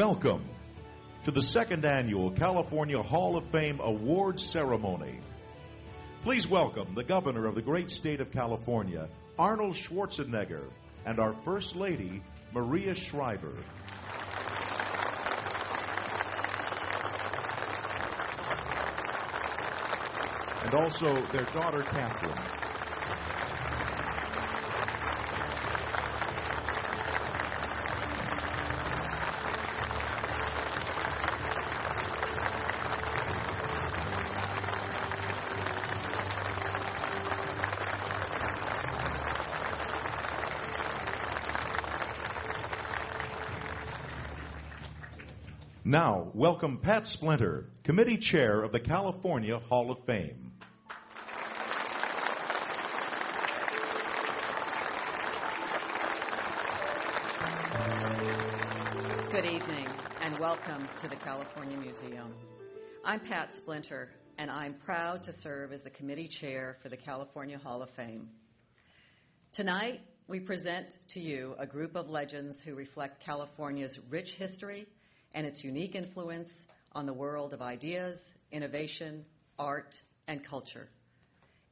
Welcome to the second annual California Hall of Fame Awards Ceremony. Please welcome the Governor of the great state of California, Arnold Schwarzenegger, and our First Lady, Maria Shriver. And also their daughter, Catherine. Now, welcome Pat Splinter, Committee Chair of the California Hall of Fame. Good evening, and welcome to the California Museum. I'm Pat Splinter, and I'm proud to serve as the Committee Chair for the California Hall of Fame. Tonight, we present to you a group of legends who reflect California's rich history and its unique influence on the world of ideas, innovation, art, and culture.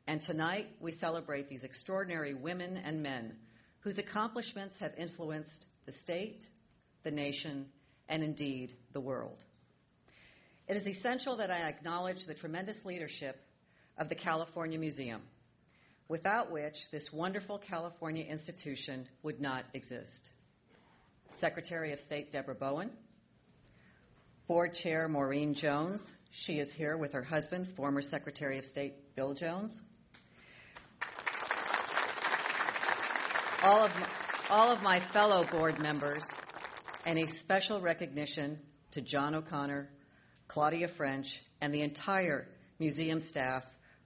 And tonight, we celebrate these extraordinary women and men whose accomplishments have influenced the state, the nation, and indeed, the world. It is essential that I acknowledge the tremendous leadership of the California Museum, without which this wonderful California institution would not exist. Secretary of State Deborah Bowen, Board Chair Maureen Jones. She is here with her husband, former Secretary of State Bill Jones. All of my fellow board members, and a special recognition to John O'Connor, Claudia French, and the entire museum staff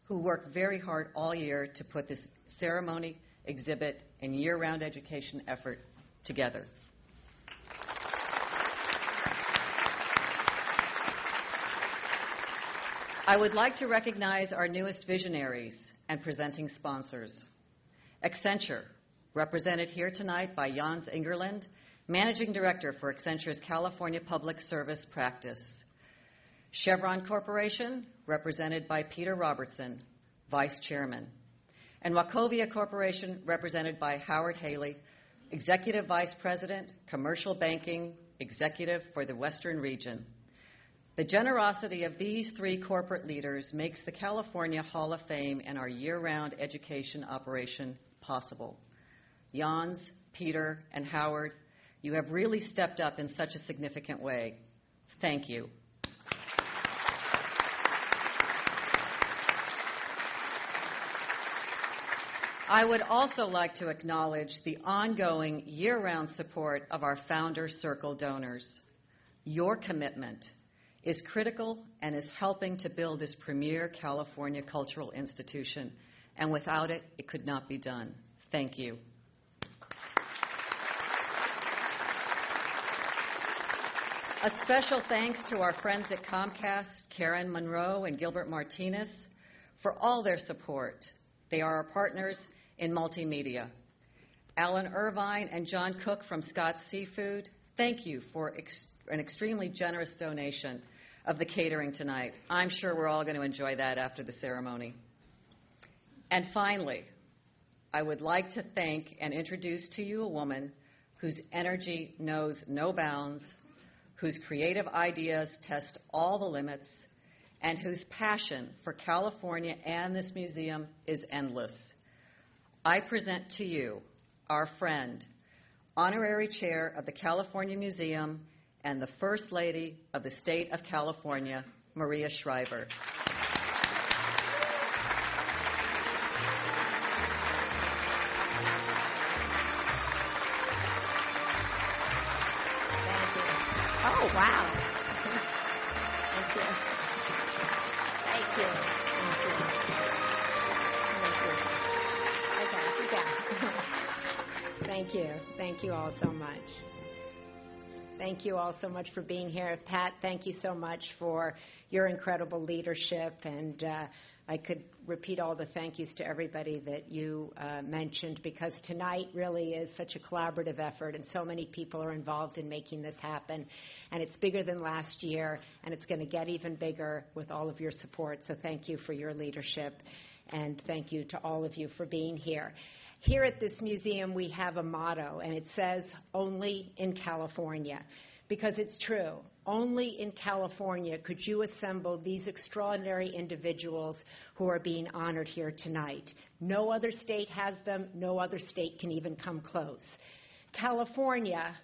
who worked very hard all year to put this ceremony, exhibit, and year-round education effort together. I would like to recognize our newest visionaries and presenting sponsors. Accenture, represented here tonight by Jans Ingerland, Managing Director for Accenture's California Public Service Practice. Chevron Corporation, represented by Peter Robertson, Vice Chairman. And Wachovia Corporation, represented by Howard Haley, Executive Vice President, Commercial Banking Executive for the Western Region. The generosity of these three corporate leaders makes the California Hall of Fame and our year-round education operation possible. Jans, Peter, and Howard, you have really stepped up in such a significant way. Thank you. I would also like to acknowledge the ongoing year-round support of our Founder Circle donors. Your commitment is critical and is helping to build this premier California cultural institution, and without it, it could not be done. Thank you. A special thanks to our friends at Comcast, Karen Monroe and Gilbert Martinez, for all their support. They are our partners in multimedia. Alan Irvine and John Cook from Scott's Seafood, thank you for an extremely generous donation of the catering tonight. I'm sure we're all going to enjoy that after the ceremony. And finally, I would like to thank and introduce to you a woman whose energy knows no bounds, whose creative ideas test all the limits, and whose passion for California and this museum is endless. I present to you our friend, Honorary Chair of the California Museum and the First Lady of the State of California, Maria Shriver. Thank you. Oh, wow. Thank you. Thank you. Thank you. Okay, you got it. Thank you. Thank you all so much. Thank you all so much for being here. Pat, thank you so much for your incredible leadership, and I could repeat all the thank yous to everybody that you mentioned, because tonight really is such a collaborative effort, and so many people are involved in making this happen. And it's bigger than last year, and it's going to get even bigger with all of your support. So thank you for your leadership, and thank you to all of you for being here. Here at this museum, we have a motto, and it says, "Only in California," because it's true. Only in California could you assemble these extraordinary individuals who are being honored here tonight. No other state has them. No other state can even come close. California,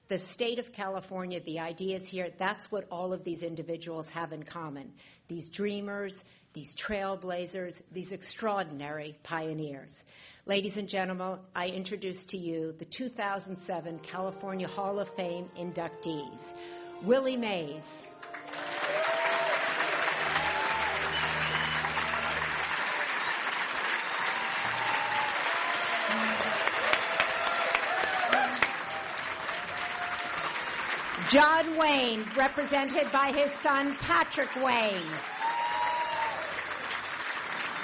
the state of California, the ideas here, that's what all of these individuals have in common. These dreamers, these trailblazers, these extraordinary pioneers. Ladies and gentlemen, I introduce to you the 2007 California Hall of Fame inductees. Willie Mays. John Wayne, represented by his son Patrick Wayne.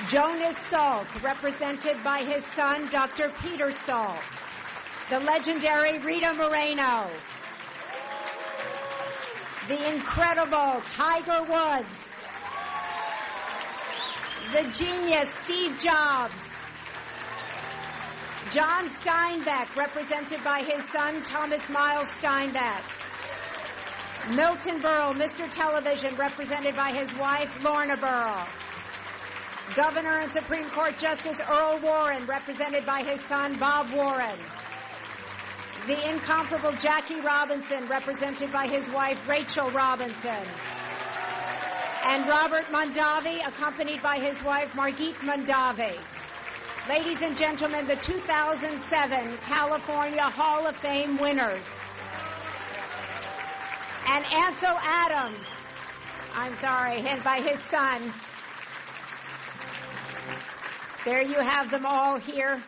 Jonas Salk, represented by his son Dr. Peter Salk. The legendary Rita Moreno. The incredible Tiger Woods. The genius Steve Jobs. John Steinbeck, represented by his son Thomas Miles Steinbeck. Milton Berle, Mr. Television, represented by his wife Lorna Berle. Governor and Supreme Court Justice Earl Warren, represented by his son Bob Warren. The incomparable Jackie Robinson, represented by his wife Rachel Robinson. And Robert Mondavi, accompanied by his wife Margit Mondavi. Ladies and gentlemen, the 2007 California Hall of Fame winners. And Ansel Adams, and by his son. There you have them all here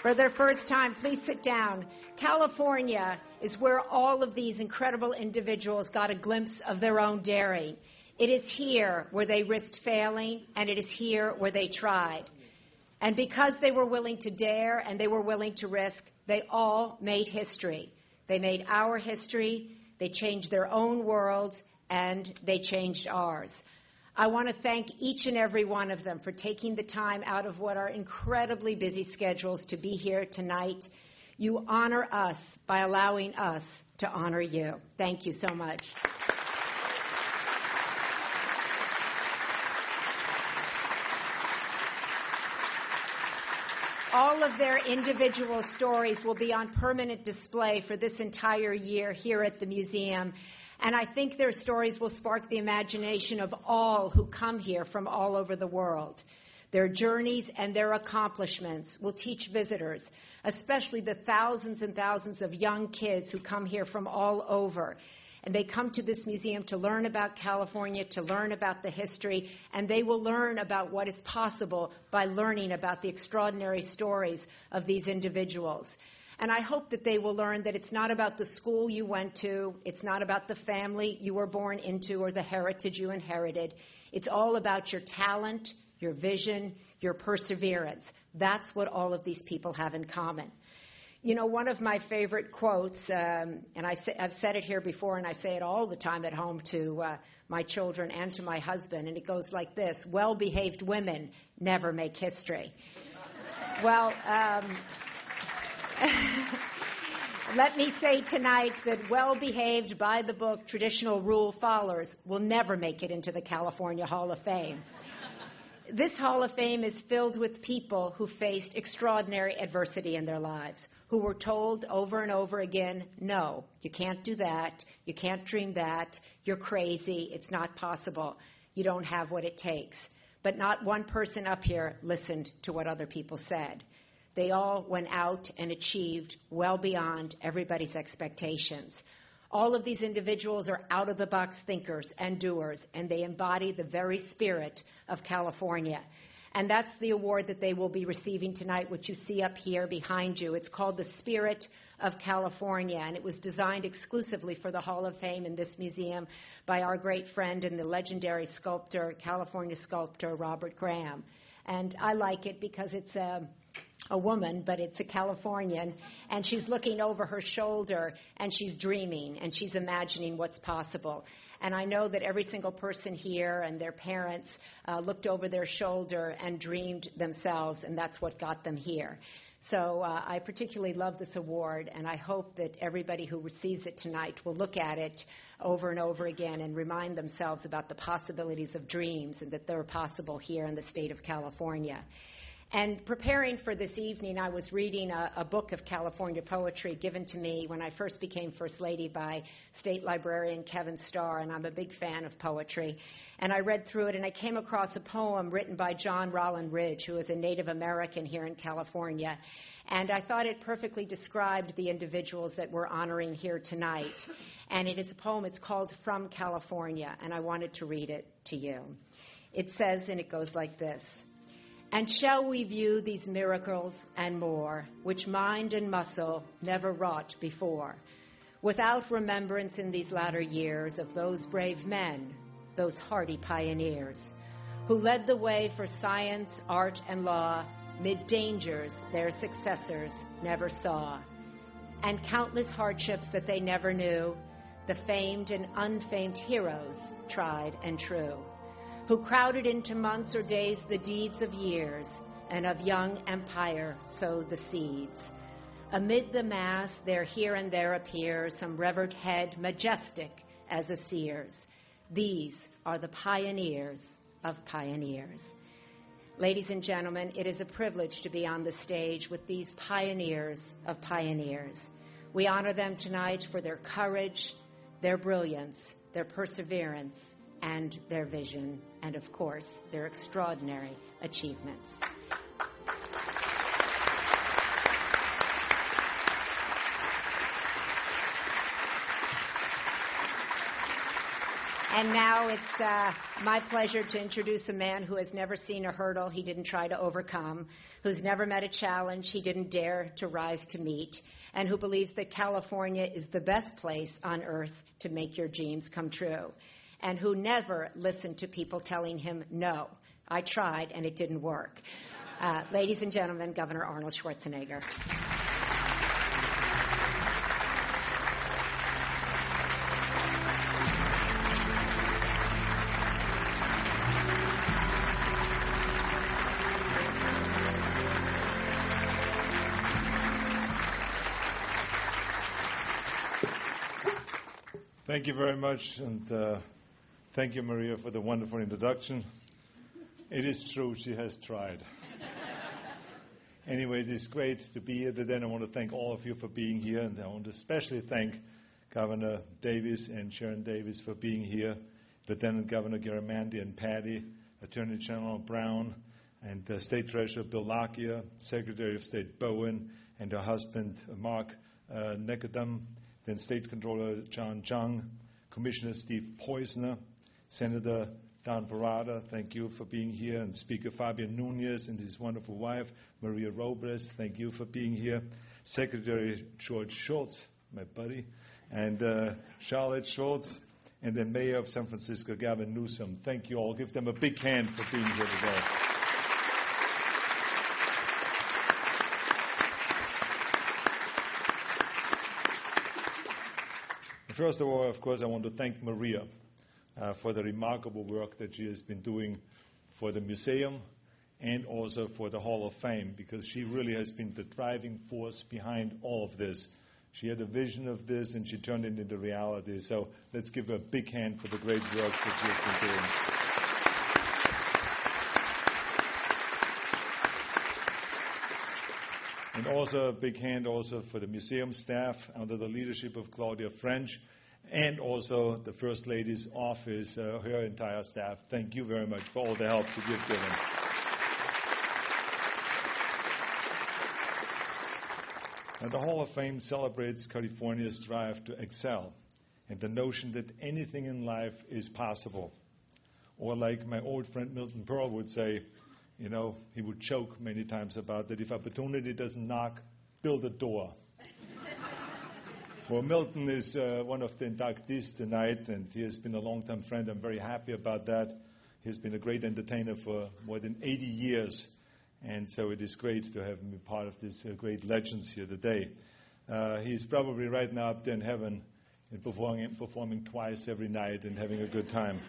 for their first time. Please sit down. California is where all of these incredible individuals got a glimpse of their own daring. It is here where they risked failing, and it is here where they tried. And because they were willing to dare and they were willing to risk, they all made history. They made our history. They changed their own worlds, and they changed ours. I want to thank each and every one of them for taking the time out of what are incredibly busy schedules to be here tonight. You honor us by allowing us to honor you. Thank you so much. All of their individual stories will be on permanent display for this entire year here at the museum. And I think their stories will spark the imagination of all who come here from all over the world. Their journeys and their accomplishments will teach visitors, especially the thousands and thousands of young kids who come here from all over. And they come to this museum to learn about California, to learn about the history, and they will learn about what is possible by learning about the extraordinary stories of these individuals. And I hope that they will learn that it's not about the school you went to, it's not about the family you were born into or the heritage you inherited. It's all about your talent, your vision, your perseverance. That's what all of these people have in common. You know, one of my favorite quotes, and I've said it here before, and I say it all the time at home to my children and to my husband, and it goes like this: well-behaved women never make history. Well, let me say tonight that well-behaved, by-the-book, traditional rule followers will never make it into the California Hall of Fame. This Hall of Fame is filled with people who faced extraordinary adversity in their lives, who were told over and over again, no, you can't do that, you can't dream that, you're crazy, it's not possible, you don't have what it takes. But not one person up here listened to what other people said. They all went out and achieved well beyond everybody's expectations. All of these individuals are out-of-the-box thinkers and doers, and they embody the very spirit of California. And that's the award that they will be receiving tonight, which you see up here behind you. It's called the Spirit of California, and it was designed exclusively for the Hall of Fame in this museum by our great friend and the legendary sculptor, California sculptor, Robert Graham. And I like it because it's a woman, but it's a Californian, and she's looking over her shoulder, and she's dreaming, and she's imagining what's possible. And I know that every single person here and their parents looked over their shoulder and dreamed themselves, and that's what got them here. So I particularly love this award, and I hope that everybody who receives it tonight will look at it over and over again and remind themselves about the possibilities of dreams and that they're possible here in the state of California. And preparing for this evening, I was reading a book of California poetry given to me when I first became First Lady by State Librarian Kevin Starr, and I'm a big fan of poetry. And I read through it, and I came across a poem written by John Rollin Ridge, who is a Native American here in California. And I thought it perfectly described the individuals that we're honoring here tonight. And it is a poem, it's called From California, and I wanted to read it to you. It says, and it goes like this: "And shall we view these miracles and more, which mind and muscle never wrought before, without remembrance in these latter years of those brave men, those hardy pioneers, who led the way for science, art, and law, mid dangers their successors never saw, and countless hardships that they never knew, the famed and unfamed heroes tried and true, who crowded into months or days the deeds of years, and of young empire sowed the seeds. Amid the mass there here and there appears some revered head majestic as a seer's. These are the pioneers of pioneers." Ladies and gentlemen, it is a privilege to be on the stage with these pioneers of pioneers. We honor them tonight for their courage, their brilliance, their perseverance, and their vision, and of course, their extraordinary achievements. And now it's my pleasure to introduce a man who has never seen a hurdle he didn't try to overcome, who's never met a challenge he didn't dare to rise to meet, and who believes that California is the best place on earth to make your dreams come true, and who never listened to people telling him, "No, I tried and it didn't work." Ladies and gentlemen, Governor Arnold Schwarzenegger. Thank you very much, and thank you, Maria, for the wonderful introduction. It is true, she has tried. Anyway, it is great to be here today, and I want to thank all of you for being here, and I want to especially thank Governor Davis and Sharon Davis for being here, Lieutenant Governor Garamendi and Patty, Attorney General Brown, and State Treasurer Bill Lockyer, Secretary of State Bowen, and her husband, Mark Nicodem, then State Controller John Jung, Commissioner Steve Poizner, Senator Don Parada, thank you for being here, and Speaker Fabian Nunez and his wonderful wife, Maria Robles, thank you for being here, Secretary George Schultz, my buddy, and Charlotte Schultz, and then Mayor of San Francisco, Gavin Newsom. Thank you all. Give them a big hand for being here today. First of all, of course, I want to thank Maria for the remarkable work that she has been doing for the museum and also for the Hall of Fame, because she really has been the driving force behind all of this. She had a vision of this, and she turned it into reality. So let's give her a big hand for the great work that she has been doing. And also a big hand also for the museum staff under the leadership of Claudia French, and also the First Lady's office, her entire staff. Thank you very much for all the help that you've given. Now, the Hall of Fame celebrates California's drive to excel and the notion that anything in life is possible. Or like my old friend Milton Pearl would say, He would joke many times about that. If opportunity doesn't knock, build a door. Well, Milton is one of the inductees tonight, and he has been a long-time friend. I'm very happy about that. He's been a great entertainer for more than 80 years, and so it is great to have him be part of these great legends here today. He's probably right now up there in heaven and performing twice every night and having a good time.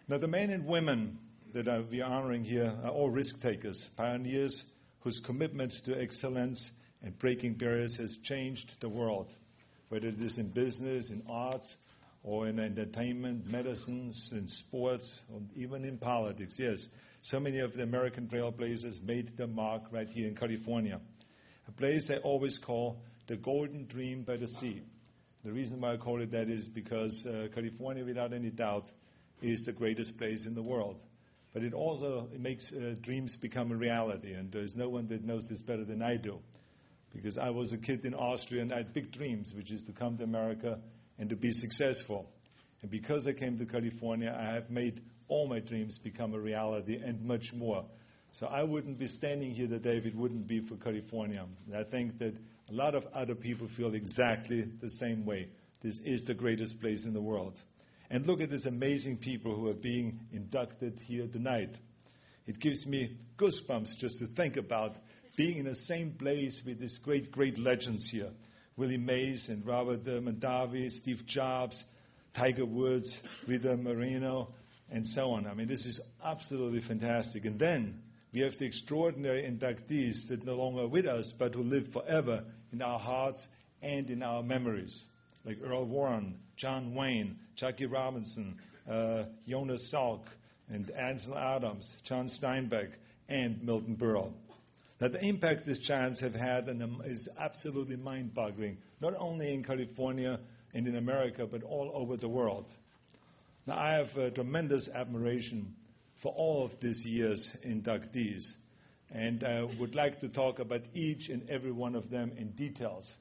Now, the men and women that we are honoring here are all risk takers, pioneers whose commitment to excellence and breaking barriers has changed the world, whether it is in business, in arts, or in entertainment, medicines, in sports, or even in politics. Yes, so many of the American trailblazers made their mark right here in California, a place I always call the Golden Dream by the Sea. The reason why I call it that is because California, without any doubt, is the greatest place in the world. But it also makes dreams become a reality, and there's no one that knows this better than I do. Because I was a kid in Austria and I had big dreams, which is to come to America and to be successful. And because I came to California, I have made all my dreams become a reality and much more. So I wouldn't be standing here today if it wouldn't be for California. And I think that a lot of other people feel exactly the same way. This is the greatest place in the world. And look at these amazing people who are being inducted here tonight. It gives me goosebumps just to think about being in the same place with these great, great legends here. Willie Mays and Robert Mondavi, Steve Jobs, Tiger Woods, Rita Moreno, and so on. I mean, this is absolutely fantastic. And then we have the extraordinary inductees that no longer are with us, but who live forever in our hearts and in our memories, like Earl Warren, John Wayne, Jackie Robinson, Jonas Salk, and Ansel Adams, John Steinbeck, and Milton Berle. Now, the impact these giants have had is absolutely mind-boggling, not only in California and in America, but all over the world. Now, I have tremendous admiration for all of this year's inductees, and I would like to talk about each and every one of them in details.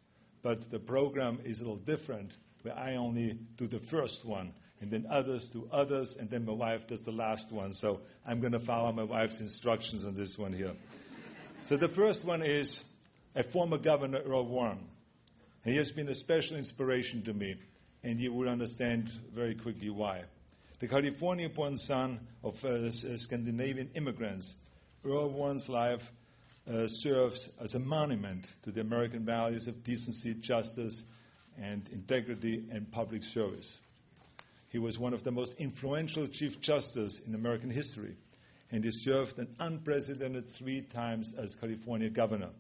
But the program is a little different, where I only do the first one, and then others do others, and then my wife does the last one. So I'm going to follow my wife's instructions on this one here. So the first one is a former governor, Earl Warren. He has been a special inspiration to me, and you will understand very quickly why. The California-born son of Scandinavian immigrants, Earl Warren's life serves as a monument to the American values of decency, justice, and integrity and public service. He was one of the most influential Chief Justice in American history, and he served an unprecedented 3 times as California governor.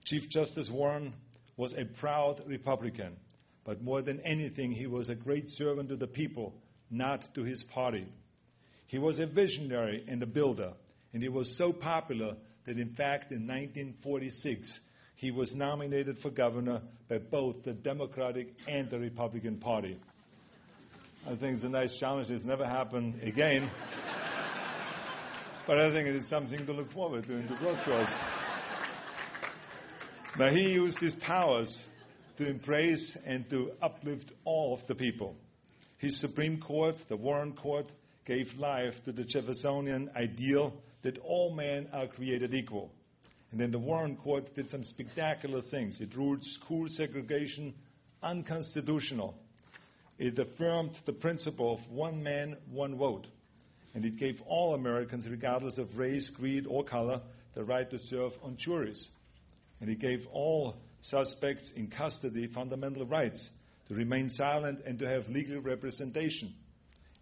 Chief Justice Warren was a proud Republican, but more than anything, he was a great servant to the people, not to his party. He was a visionary and a builder, and he was so popular that, in fact, in 1946, he was nominated for governor by both the Democratic and the Republican Party. I think it's a nice challenge. It's never happened again. But I think it is something to look forward to in the workforce. Now, he used his powers to embrace and to uplift all of the people. His Supreme Court, the Warren Court, gave life to the Jeffersonian ideal that all men are created equal. And then the Warren Court did some spectacular things. It ruled school segregation unconstitutional. It affirmed the principle of one man, one vote. And it gave all Americans, regardless of race, creed, or color, the right to serve on juries. And it gave all suspects in custody fundamental rights to remain silent and to have legal representation.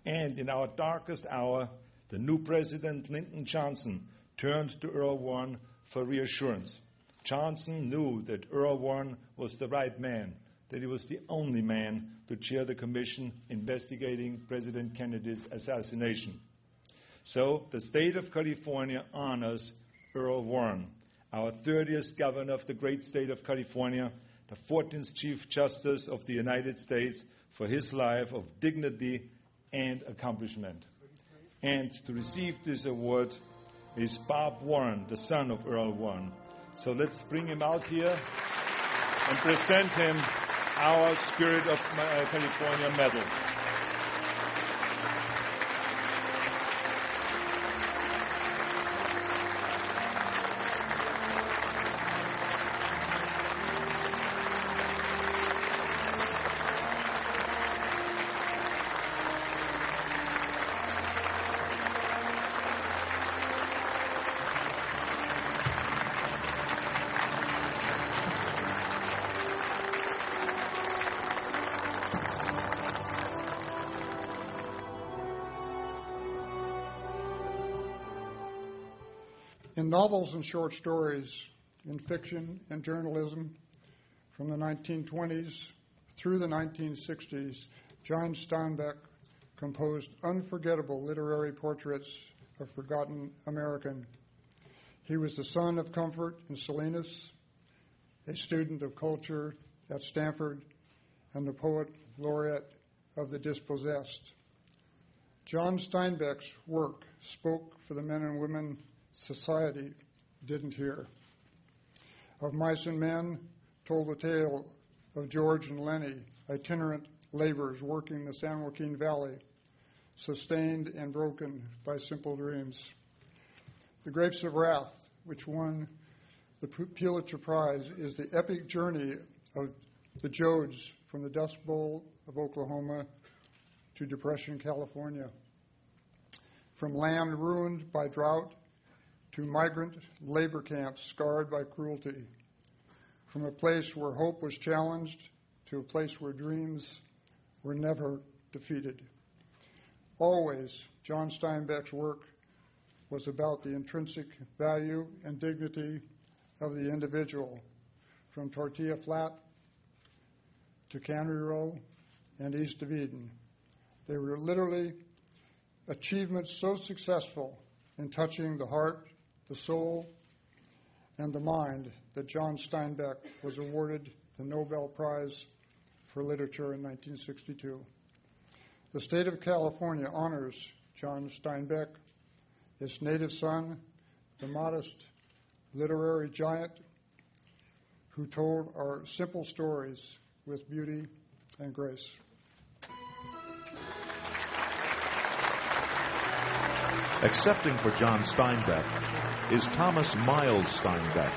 And in our darkest hour, the new president, Lyndon Johnson, turned to Earl Warren for reassurance. Johnson knew that Earl Warren was the right man, that he was the only man to chair the commission investigating President Kennedy's assassination. So the state of California honors Earl Warren, our 30th governor of the great state of California, the 14th Chief Justice of the United States, for his life of dignity and accomplishment. And to receive this award is Bob Warren, the son of Earl Warren. So let's bring him out here and present him our Spirit of California medal. In novels and short stories, in fiction and journalism, from the 1920s through the 1960s, John Steinbeck composed unforgettable literary portraits of forgotten American. He was the son of Comfort and Salinas, a student of culture at Stanford, and the poet laureate of the dispossessed. John Steinbeck's work spoke for the men and women society didn't hear. Of Mice and Men told the tale of George and Lenny, itinerant laborers working the San Joaquin Valley, sustained and broken by simple dreams. The Grapes of Wrath, which won the Pulitzer Prize, is the epic journey of the Joads from the Dust Bowl of Oklahoma to Depression, California. From land ruined by drought to migrant labor camps scarred by cruelty. From a place where hope was challenged to a place where dreams were never defeated. Always, John Steinbeck's work was about the intrinsic value and dignity of the individual, from Tortilla Flat to Cannery Row and East of Eden. They were literally achievements so successful in touching the heart, the soul, and the mind that John Steinbeck was awarded the Nobel Prize for Literature in 1962. The state of California honors John Steinbeck, its native son, the modest literary giant who told our simple stories with beauty and grace. Accepting for John Steinbeck is Thomas Miles Steinbeck.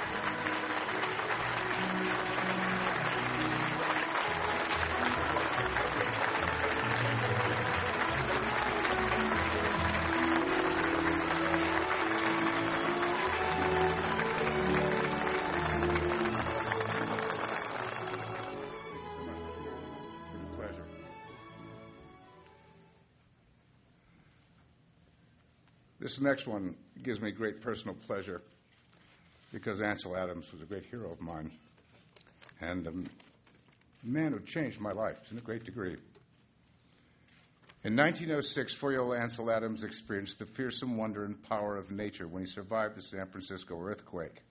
This next one gives me great personal pleasure because Ansel Adams was a great hero of mine and a man who changed my life to a great degree. In 1906, 4-year-old Ansel Adams experienced the fearsome wonder and power of nature when he survived the San Francisco earthquake.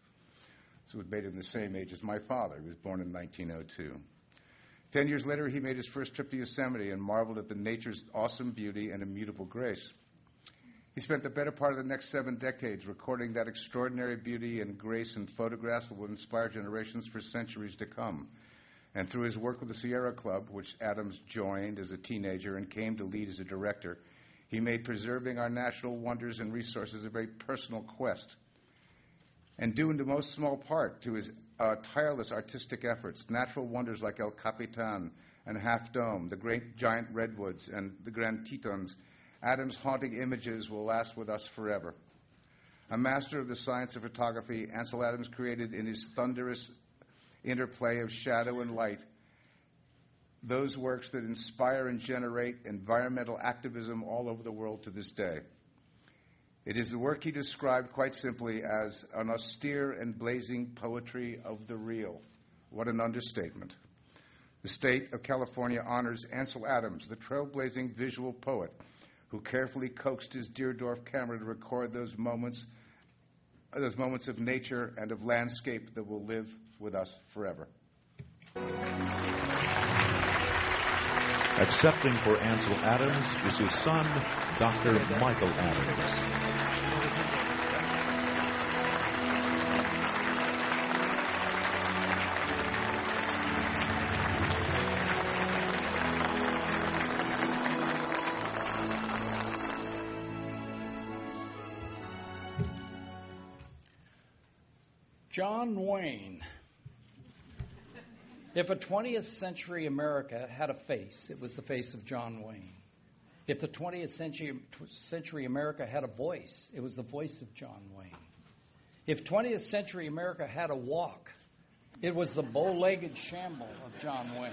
So it made him the same age as my father. He was born in 1902. 10 years later, he made his first trip to Yosemite and marveled at the nature's awesome beauty and immutable grace. He spent the better part of the next 7 decades recording that extraordinary beauty and grace in photographs that would inspire generations for centuries to come. And through his work with the Sierra Club, which Adams joined as a teenager and came to lead as a director, he made preserving our natural wonders and resources a very personal quest. And due in the most small part to his tireless artistic efforts, natural wonders like El Capitan and Half Dome, the great giant redwoods, and the Grand Tetons, Adams' haunting images will last with us forever. A master of the science of photography, Ansel Adams created in his thunderous interplay of shadow and light those works that inspire and generate environmental activism all over the world to this day. It is the work he described quite simply as an austere and blazing poetry of the real. What an understatement. The state of California honors Ansel Adams, the trailblazing visual poet, who carefully coaxed his Deerdorf camera to record those moments of nature and of landscape that will live with us forever. Accepting for Ansel Adams is his son, Dr. Michael Adams. John Wayne. If a 20th century America had a face, it was the face of John Wayne. If the 20th century America had a voice, it was the voice of John Wayne. If 20th century America had a walk, it was the bow-legged shamble of John Wayne.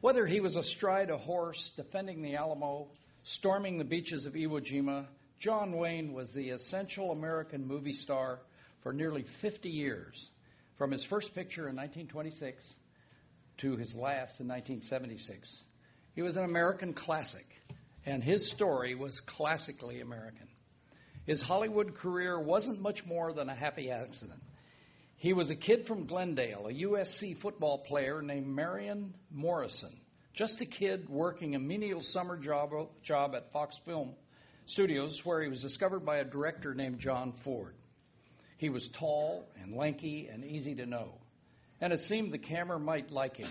Whether he was astride a horse, defending the Alamo, storming the beaches of Iwo Jima, John Wayne was the essential American movie star for nearly 50 years, from his first picture in 1926 to his last in 1976. He was an American classic, and his story was classically American. His Hollywood career wasn't much more than a happy accident. He was a kid from Glendale, a USC football player named Marion Morrison, just a kid working a menial summer job at Fox Film Studios, where he was discovered by a director named John Ford. He was tall and lanky and easy to know, and it seemed the camera might like him.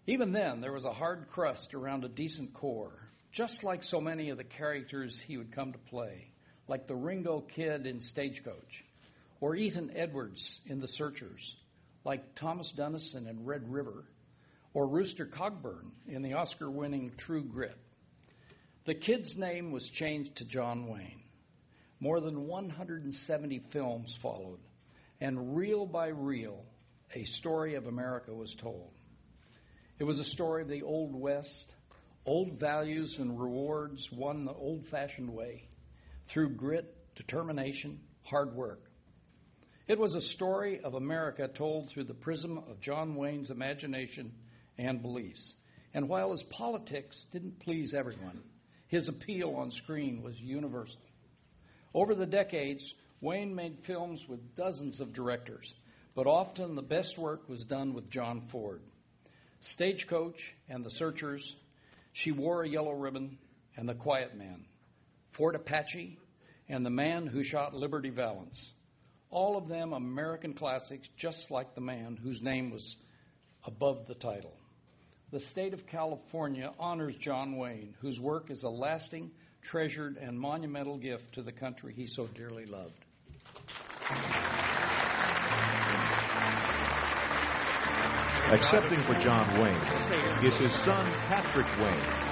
Even then, there was a hard crust around a decent core, just like so many of the characters he would come to play, like the Ringo Kid in Stagecoach, or Ethan Edwards in The Searchers, like Thomas Dunnison in Red River, or Rooster Cogburn in the Oscar-winning True Grit. The kid's name was changed to John Wayne. More than 170 films followed, and reel by reel, a story of America was told. It was a story of the Old West, old values and rewards won the old-fashioned way, through grit, determination, hard work. It was a story of America told through the prism of John Wayne's imagination and beliefs. And while his politics didn't please everyone, his appeal on screen was universal. Over the decades, Wayne made films with dozens of directors, but often the best work was done with John Ford. Stagecoach and The Searchers, She Wore a Yellow Ribbon, and The Quiet Man, Fort Apache, and The Man Who Shot Liberty Valance. All of them American classics, just like The Man whose name was above the title. The state of California honors John Wayne, whose work is a lasting, treasured, and monumental gift to the country he so dearly loved. Accepting for John Wayne is his son, Patrick Wayne.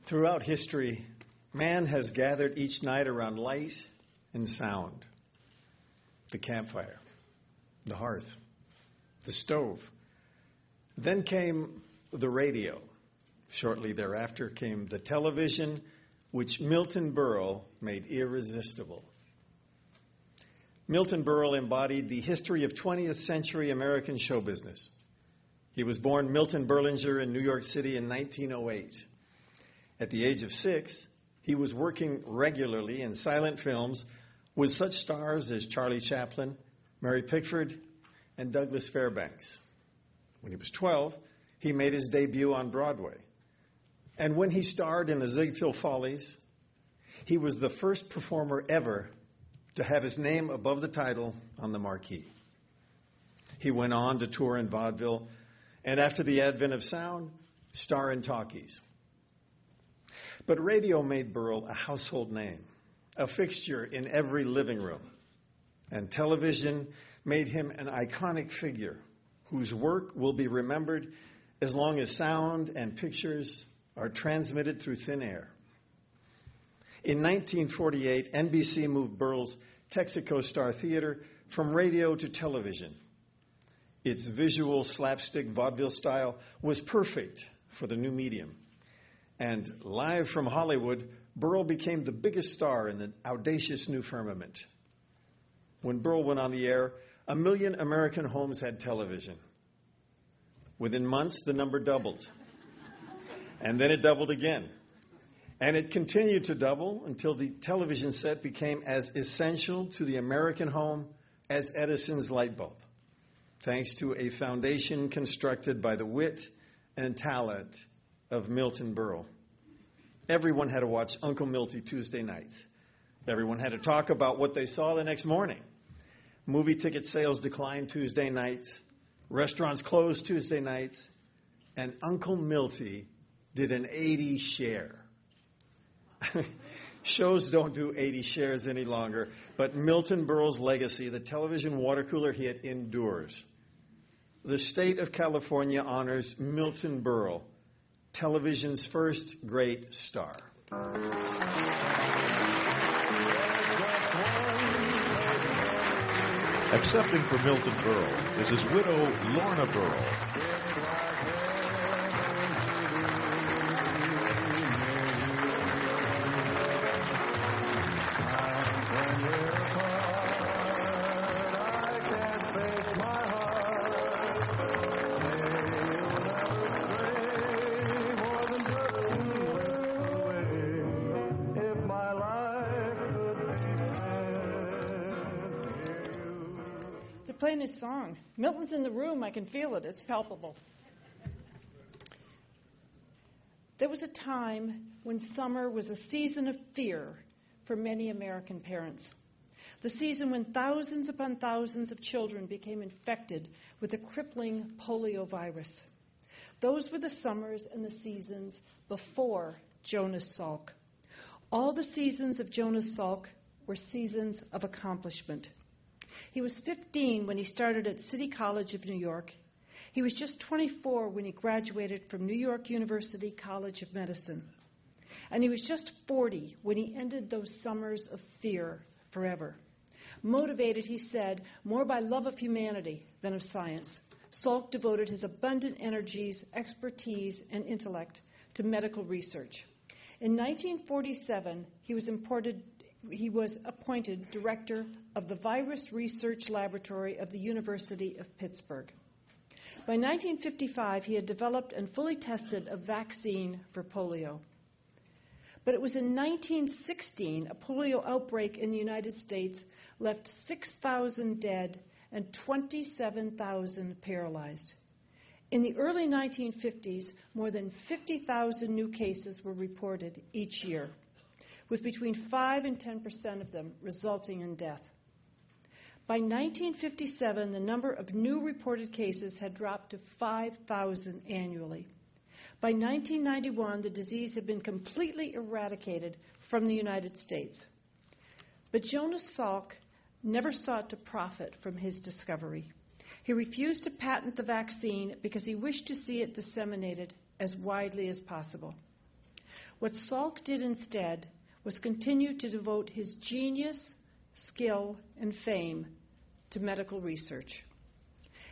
Throughout history, man has gathered each night around light and sound. The campfire, the hearth, the stove. Then came the radio. Shortly thereafter came the television, which Milton Berle made irresistible. Milton Berle embodied the history of 20th century American show business. He was born Milton Berlinger in New York City in 1908. At the age of 6, he was working regularly in silent films with such stars as Charlie Chaplin, Mary Pickford, and Douglas Fairbanks. When he was 12, he made his debut on Broadway. And when he starred in the Ziegfeld Follies, he was the first performer ever to have his name above the title on the marquee. He went on to tour in vaudeville, and after the advent of sound, star in talkies. But radio made Berle a household name, a fixture in every living room. And television made him an iconic figure whose work will be remembered as long as sound and pictures are transmitted through thin air. In 1948, NBC moved Berle's Texaco Star Theater from radio to television. Its visual slapstick vaudeville style was perfect for the new medium. And live from Hollywood, Berle became the biggest star in the audacious new firmament. When Berle went on the air, 1 million American homes had television. Within months, the number doubled. And then it doubled again. And it continued to double until the television set became as essential to the American home as Edison's light bulb, thanks to a foundation constructed by the wit and talent of Milton Berle. Everyone had to watch Uncle Milty Tuesday nights. Everyone had to talk about what they saw the next morning. Movie ticket sales declined Tuesday nights. Restaurants closed Tuesday nights. And Uncle Milty did an 80 share. Shows don't do 80 shares any longer, but Milton Berle's legacy, the television water cooler hit, endures. The state of California honors Milton Berle, television's first great star. Accepting for Milton Berle is his widow, Lorna Berle. Playing his song. Milton's in the room. I can feel it. It's palpable. There was a time when summer was a season of fear for many American parents. The season when thousands upon thousands of children became infected with the crippling polio virus. Those were the summers and the seasons before Jonas Salk. All the seasons of Jonas Salk were seasons of accomplishment. He was 15 when he started at City College of New York. He was just 24 when he graduated from New York University College of Medicine. And he was just 40 when he ended those summers of fear forever. Motivated, he said, more by love of humanity than of science, Salk devoted his abundant energies, expertise, and intellect to medical research. In 1947, he was appointed director of the Virus Research Laboratory of the University of Pittsburgh. By 1955, he had developed and fully tested a vaccine for polio. But it was in 1916 a polio outbreak in the United States left 6,000 dead and 27,000 paralyzed. In the early 1950s, more than 50,000 new cases were reported each year, with between 5 and 10% of them resulting in death. By 1957, the number of new reported cases had dropped to 5,000 annually. By 1991, the disease had been completely eradicated from the United States. But Jonas Salk never sought to profit from his discovery. He refused to patent the vaccine because he wished to see it disseminated as widely as possible. What Salk did instead was continue to devote his genius, skill, and fame to medical research.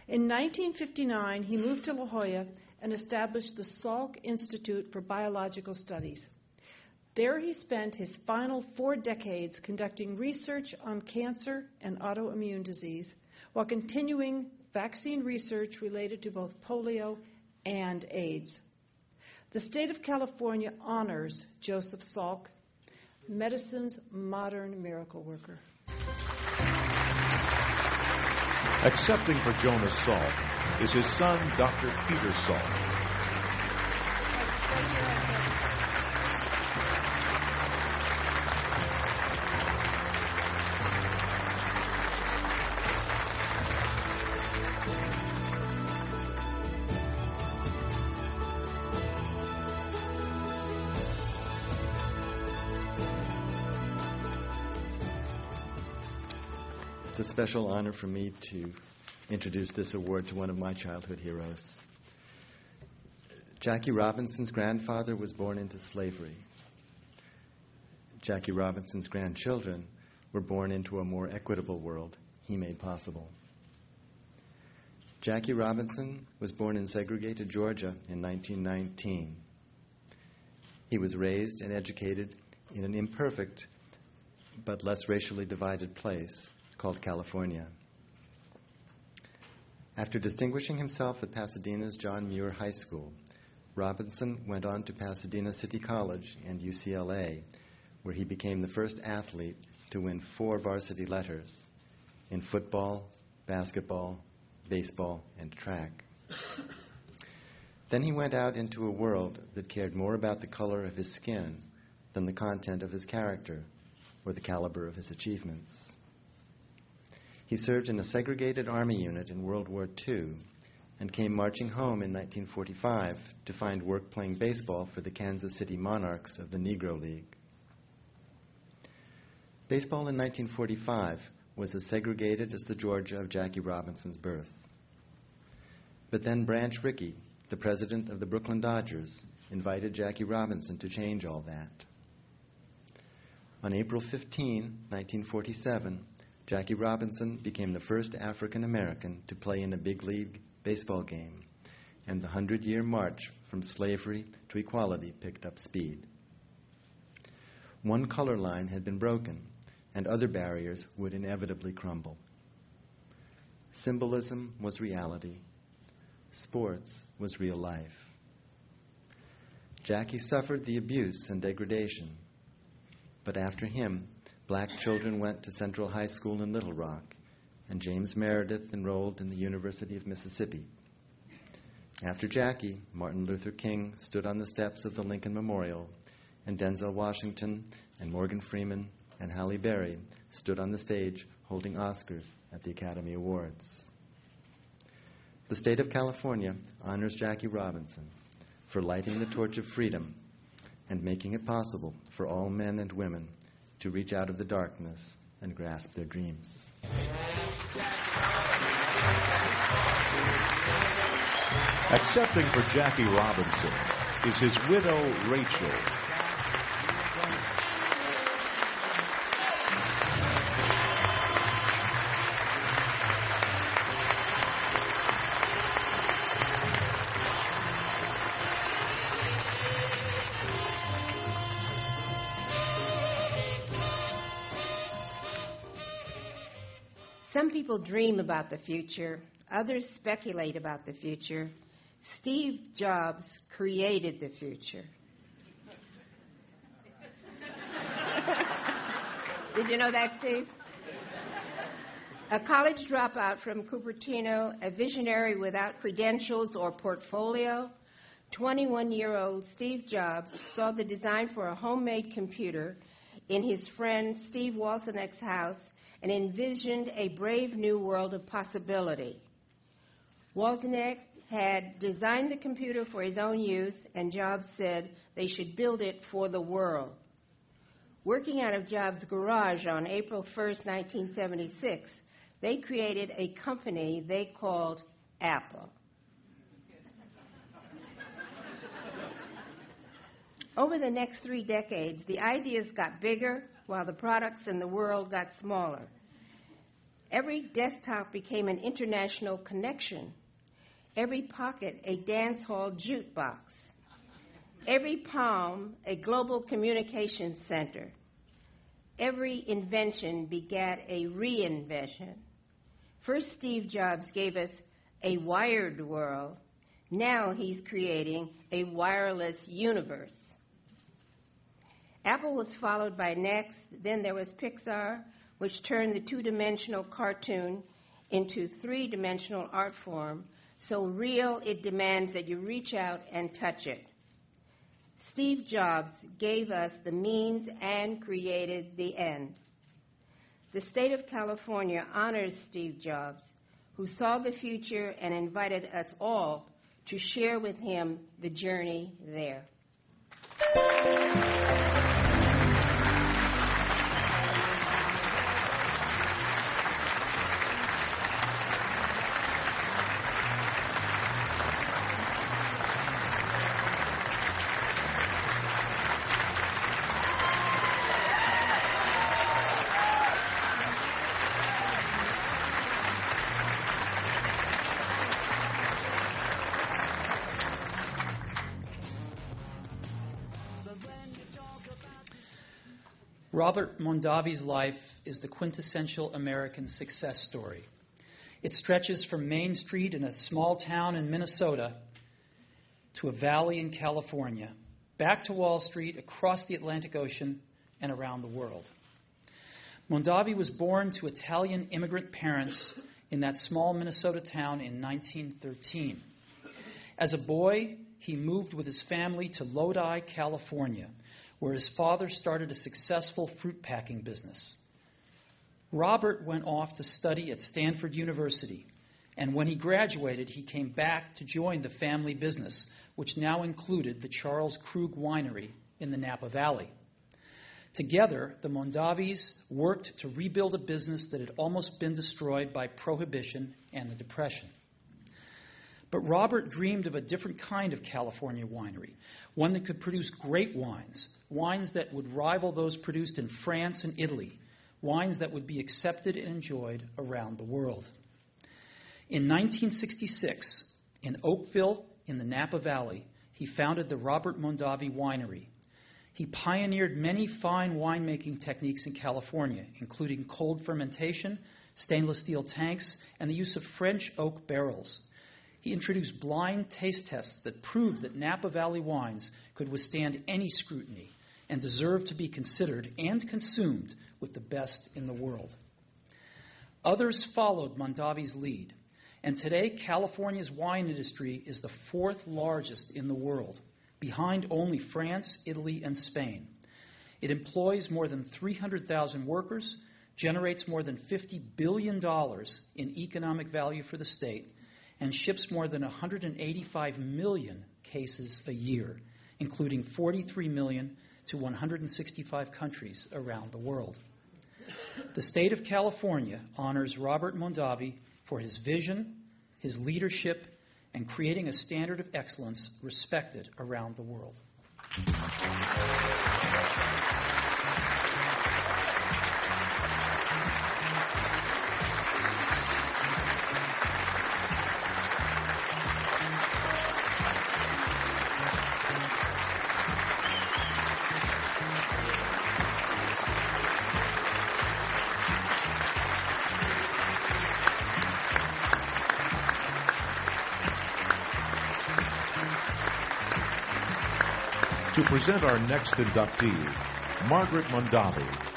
In 1959, he moved to La Jolla and established the Salk Institute for Biological Studies. There he spent his final 4 decades conducting research on cancer and autoimmune disease while continuing vaccine research related to both polio and AIDS. The state of California honors Joseph Salk, medicine's modern miracle worker. Accepting for Jonas Salk is his son, Dr. Peter Salk. It's a special honor for me to introduce this award to one of my childhood heroes. Jackie Robinson's grandfather was born into slavery. Jackie Robinson's grandchildren were born into a more equitable world he made possible. Jackie Robinson was born in segregated Georgia in 1919. He was raised and educated in an imperfect but less racially divided place called California. After distinguishing himself at Pasadena's John Muir High School, Robinson went on to Pasadena City College and UCLA, where he became the first athlete to win 4 varsity letters in football, basketball, baseball, and track. Then he went out into a world that cared more about the color of his skin than the content of his character or the caliber of his achievements. He served in a segregated Army unit in World War II and came marching home in 1945 to find work playing baseball for the Kansas City Monarchs of the Negro League. Baseball in 1945 was as segregated as the Georgia of Jackie Robinson's birth. But then Branch Rickey, the president of the Brooklyn Dodgers, invited Jackie Robinson to change all that. On April 15, 1947, Jackie Robinson became the first African American to play in a big league baseball game, and the 100-year march from slavery to equality picked up speed. One color line had been broken, and other barriers would inevitably crumble. Symbolism was reality. Sports was real life. Jackie suffered the abuse and degradation, but after him, black children went to Central High School in Little Rock, and James Meredith enrolled in the University of Mississippi. After Jackie, Martin Luther King stood on the steps of the Lincoln Memorial, and Denzel Washington and Morgan Freeman and Halle Berry stood on the stage holding Oscars at the Academy Awards. The state of California honors Jackie Robinson for lighting the torch of freedom and making it possible for all men and women to reach out of the darkness and grasp their dreams. Accepting for Jackie Robinson is his widow, Rachel. Some people dream about the future. Others speculate about the future. Steve Jobs created the future. Did you know that, Steve? A college dropout from Cupertino, a visionary without credentials or portfolio, 21-year-old Steve Jobs saw the design for a homemade computer in his friend Steve Wozniak's house and envisioned a brave new world of possibility. Wozniak had designed the computer for his own use, and Jobs said they should build it for the world. Working out of Jobs' garage on April 1st, 1976, they created a company they called Apple. Over the next 3 decades, the ideas got bigger while the products in the world got smaller. Every desktop became an international connection. Every pocket a dance hall jukebox. Every palm a global communications center. Every invention begat a reinvention. First, Steve Jobs gave us a wired world. Now he's creating a wireless universe. Apple was followed by NeXT. Then there was Pixar, which turned the 2-dimensional cartoon into 3-dimensional art form, so real it demands that you reach out and touch it. Steve Jobs gave us the means and created the end. The state of California honors Steve Jobs, who saw the future and invited us all to share with him the journey there. Robert Mondavi's life is the quintessential American success story. It stretches from Main Street in a small town in Minnesota to a valley in California, back to Wall Street, across the Atlantic Ocean, and around the world. Mondavi was born to Italian immigrant parents in that small Minnesota town in 1913. As a boy, he moved with his family to Lodi, California, where his father started a successful fruit packing business. Robert went off to study at Stanford University, and when he graduated, he came back to join the family business, which now included the Charles Krug Winery in the Napa Valley. Together, the Mondavis worked to rebuild a business that had almost been destroyed by Prohibition and the Depression. But Robert dreamed of a different kind of California winery, one that could produce great wines, wines that would rival those produced in France and Italy, wines that would be accepted and enjoyed around the world. In 1966, in Oakville, in the Napa Valley, he founded the Robert Mondavi Winery. He pioneered many fine winemaking techniques in California, including cold fermentation, stainless steel tanks, and the use of French oak barrels. He introduced blind taste tests that proved that Napa Valley wines could withstand any scrutiny and deserved to be considered and consumed with the best in the world. Others followed Mondavi's lead, and today California's wine industry is the fourth largest in the world, behind only France, Italy, and Spain. It employs more than 300,000 workers, generates more than $50 billion in economic value for the state, and ships more than 185 million cases a year, including 43 million to 165 countries around the world. The state of California honors Robert Mondavi for his vision, his leadership, and creating a standard of excellence respected around the world. To present our next inductee, Margaret Mondavi.